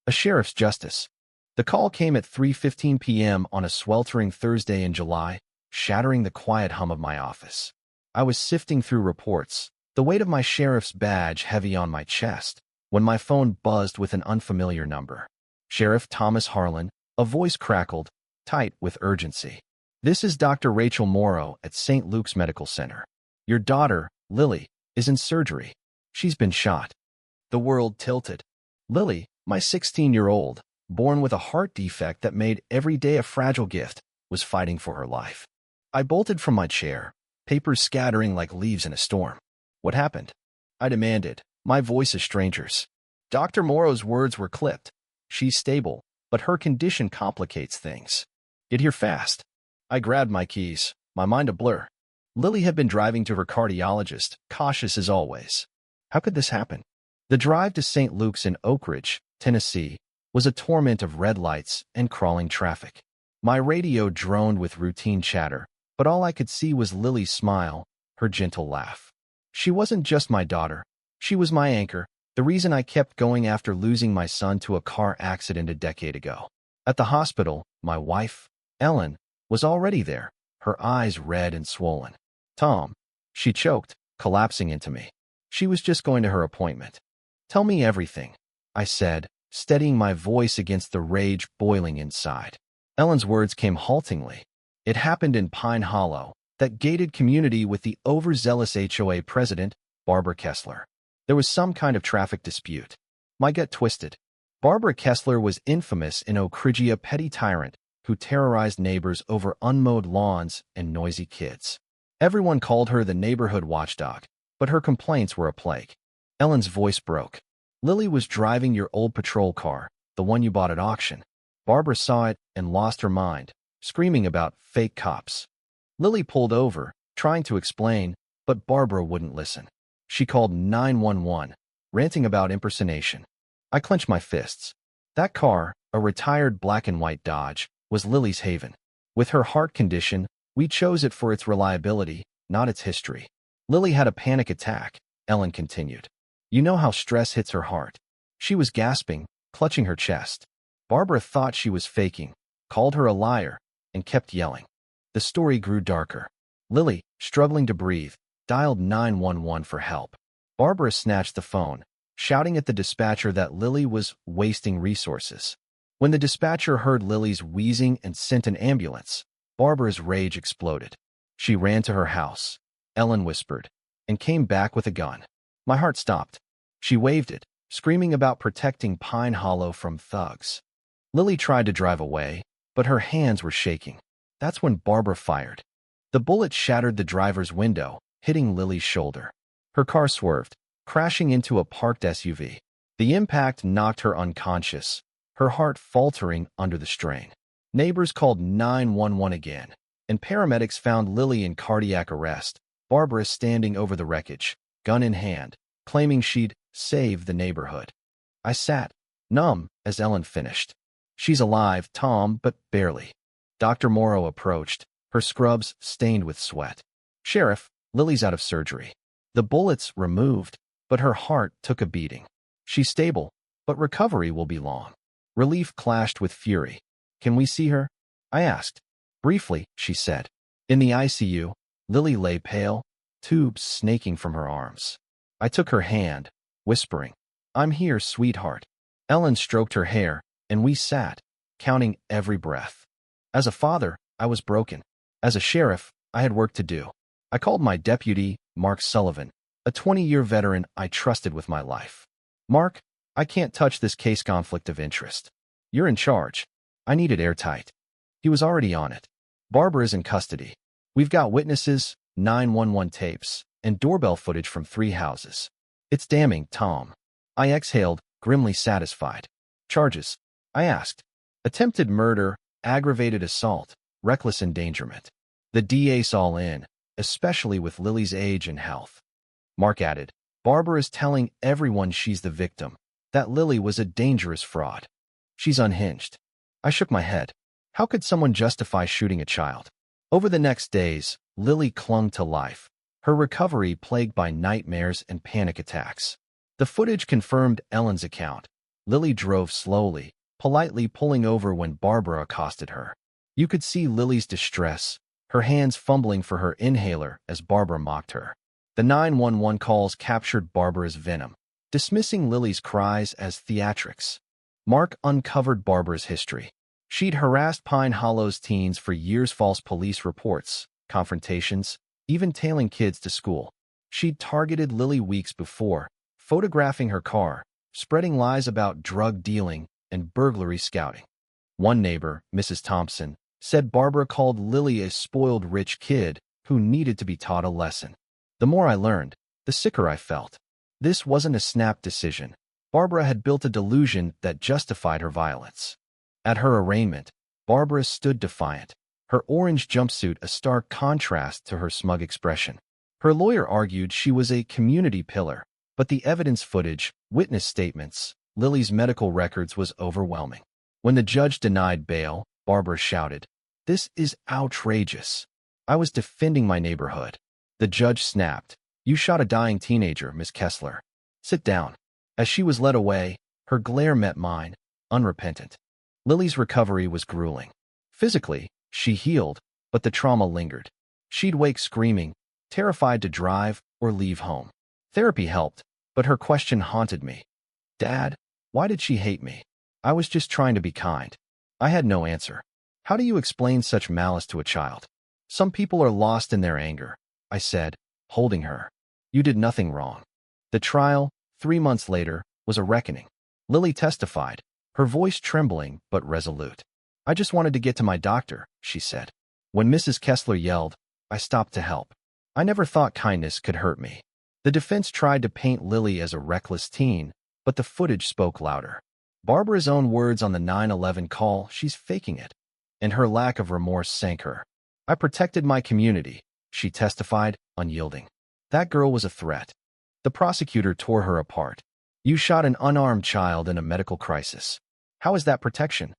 A sheriff's justice. The call came at 3:15 p.m. on a sweltering Thursday in July, shattering the quiet hum of my office. I was sifting through reports, the weight of my sheriff's badge heavy on my chest, when my phone buzzed with an unfamiliar number. Sheriff Thomas Harlan, a voice crackled, tight with urgency. "This is Dr. Rachel Morrow at St. Luke's Medical Center. Your daughter, Lily, is in surgery. She's been shot." The world tilted. Lily, my 16-year-old, born with a heart defect that made every day a fragile gift, was fighting for her life. I bolted from my chair, papers scattering like leaves in a storm. "What happened?" I demanded, my voice a stranger's. Dr. Morrow's words were clipped. "She's stable, but her condition complicates things. Get here fast." I grabbed my keys, my mind a blur. Lily had been driving to her cardiologist, cautious as always. How could this happen? The drive to St. Luke's in Oak Ridge, Tennessee, was a torment of red lights and crawling traffic. My radio droned with routine chatter, but all I could see was Lily's smile, her gentle laugh. She wasn't just my daughter. She was my anchor, the reason I kept going after losing my son to a car accident a decade ago. At the hospital, my wife, Ellen, was already there, her eyes red and swollen. "Tom," she choked, collapsing into me. She was just going to her appointment. "Tell me everything," I said, steadying my voice against the rage boiling inside. Ellen's words came haltingly. "It happened in Pine Hollow, that gated community with the overzealous HOA president, Barbara Kessler. There was some kind of traffic dispute." My gut twisted. Barbara Kessler was infamous in Oak Ridge, a petty tyrant who terrorized neighbors over unmowed lawns and noisy kids. Everyone called her the neighborhood watchdog, but her complaints were a plague. Ellen's voice broke. "Lily was driving your old patrol car, the one you bought at auction. Barbara saw it and lost her mind, screaming about fake cops. Lily pulled over, trying to explain, but Barbara wouldn't listen. She called 911, ranting about impersonation." I clenched my fists. That car, a retired black and white Dodge, was Lily's haven. With her heart condition, we chose it for its reliability, not its history. "Lily had a panic attack," Ellen continued. "You know how stress hits her heart." She was gasping, clutching her chest. Barbara thought she was faking, called her a liar, and kept yelling. The story grew darker. Lily, struggling to breathe, dialed 911 for help. Barbara snatched the phone, shouting at the dispatcher that Lily was wasting resources. When the dispatcher heard Lily's wheezing and sent an ambulance, Barbara's rage exploded. "She ran to her house," Ellen whispered, "and came back with a gun." My heart stopped. She waved it, screaming about protecting Pine Hollow from thugs. Lily tried to drive away, but her hands were shaking. That's when Barbara fired. The bullet shattered the driver's window, hitting Lily's shoulder. Her car swerved, crashing into a parked SUV. The impact knocked her unconscious, her heart faltering under the strain. Neighbors called 911 again, and paramedics found Lily in cardiac arrest, Barbara standing over the wreckage, gun in hand, claiming she'd saved the neighborhood. I sat, numb, as Ellen finished. "She's alive, Tom, but barely." Dr. Morrow approached, her scrubs stained with sweat. "Sheriff, Lily's out of surgery. The bullets removed, but her heart took a beating. She's stable, but recovery will be long." Relief clashed with fury. "Can we see her?" I asked. "Briefly," she said. In the ICU, Lily lay pale, tubes snaking from her arms. I took her hand, whispering, "I'm here, sweetheart." Ellen stroked her hair, and we sat, counting every breath. As a father, I was broken. As a sheriff, I had work to do. I called my deputy, Mark Sullivan, a 20-year veteran I trusted with my life. "Mark, I can't touch this case, conflict of interest. You're in charge." I needed airtight. He was already on it. "Barbara is in custody. We've got witnesses, 911 tapes, and doorbell footage from 3 houses. It's damning, Tom." I exhaled, grimly satisfied. "Charges?" I asked. "Attempted murder, aggravated assault, reckless endangerment. The DA's all in, especially with Lily's age and health." Mark added, "Barbara is telling everyone she's the victim, that Lily was a dangerous fraud. She's unhinged." I shook my head. How could someone justify shooting a child? Over the next days, Lily clung to life, her recovery plagued by nightmares and panic attacks. The footage confirmed Ellen's account. Lily drove slowly, politely pulling over when Barbara accosted her. You could see Lily's distress, her hands fumbling for her inhaler as Barbara mocked her. The 911 calls captured Barbara's venom, dismissing Lily's cries as theatrics. Mark uncovered Barbara's history. She'd harassed Pine Hollow's teens for years, false police reports, confrontations, even tailing kids to school. She'd targeted Lily weeks before, photographing her car, spreading lies about drug dealing and burglary scouting. One neighbor, Mrs. Thompson, said Barbara called Lily a spoiled rich kid who needed to be taught a lesson. The more I learned, the sicker I felt. This wasn't a snap decision. Barbara had built a delusion that justified her violence. At her arraignment, Barbara stood defiant, her orange jumpsuit a stark contrast to her smug expression. Her lawyer argued she was a community pillar, but the evidence footage, witness statements, Lily's medical records was overwhelming. When the judge denied bail, Barbara shouted, "This is outrageous. I was defending my neighborhood." The judge snapped, "You shot a dying teenager, Miss Kessler. Sit down." As she was led away, her glare met mine, unrepentant. Lily's recovery was grueling. Physically, she healed, but the trauma lingered. She'd wake screaming, terrified to drive or leave home. Therapy helped, but her question haunted me. "Dad, why did she hate me? I was just trying to be kind." I had no answer. How do you explain such malice to a child? "Some people are lost in their anger," I said, holding her. "You did nothing wrong." The trial, 3 months later, was a reckoning. Lily testified, her voice trembling but resolute. "I just wanted to get to my doctor," she said. When Mrs. Kessler yelled, I stopped to help. I never thought kindness could hurt me. The defense tried to paint Lily as a reckless teen, but the footage spoke louder. Barbara's own words on the 911 call, "She's faking it," and her lack of remorse sank her. "I protected my community," she testified, unyielding. "That girl was a threat." The prosecutor tore her apart. "You shot an unarmed child in a medical crisis. How is that protection?"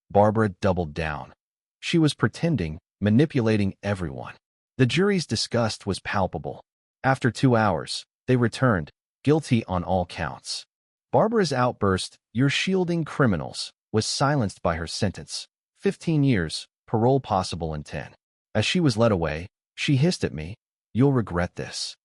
Barbara doubled down. She was pretending, manipulating everyone. The jury's disgust was palpable. After 2 hours, they returned, guilty on all counts. Barbara's outburst, "You're shielding criminals," was silenced by her sentence. 15 years, parole possible in 10. As she was led away, she hissed at me, "You'll regret this."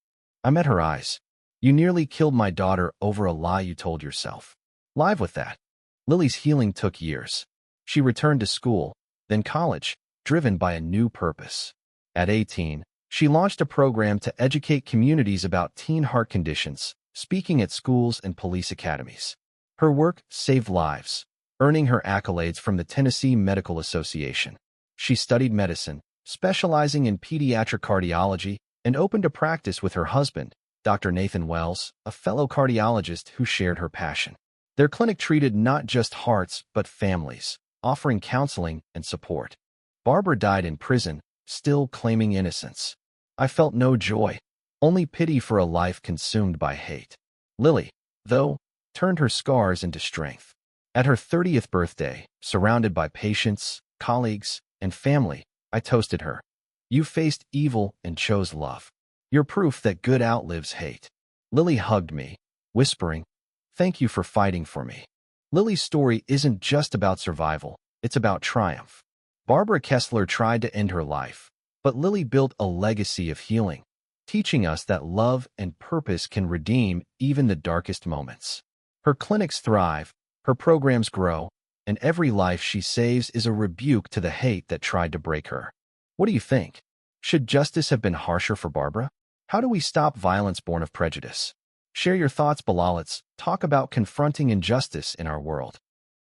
I met her eyes. "You nearly killed my daughter over a lie you told yourself." Live with that. Lily's healing took years. She returned to school, then college, driven by a new purpose. At 18, she launched a program to educate communities about teen heart conditions, speaking at schools and police academies. Her work saved lives, earning her accolades from the Tennessee Medical Association. She studied medicine, specializing in pediatric cardiology, and opened a practice with her husband, Dr. Nathan Wells, a fellow cardiologist who shared her passion. Their clinic treated not just hearts but families, offering counseling and support. Barbara died in prison, still claiming innocence. I felt no joy, only pity for a life consumed by hate. Lily, though, turned her scars into strength. At her 30th birthday, surrounded by patients, colleagues, and family, I toasted her. "You faced evil and chose love. You're proof that good outlives hate." Lily hugged me, whispering, "Thank you for fighting for me." Lily's story isn't just about survival, it's about triumph. Barbara Kessler tried to end her life, but Lily built a legacy of healing, teaching us that love and purpose can redeem even the darkest moments. Her clinics thrive, her programs grow, and every life she saves is a rebuke to the hate that tried to break her. What do you think? Should justice have been harsher for Barbara? How do we stop violence born of prejudice? Share your thoughts below. Let's talk about confronting injustice in our world.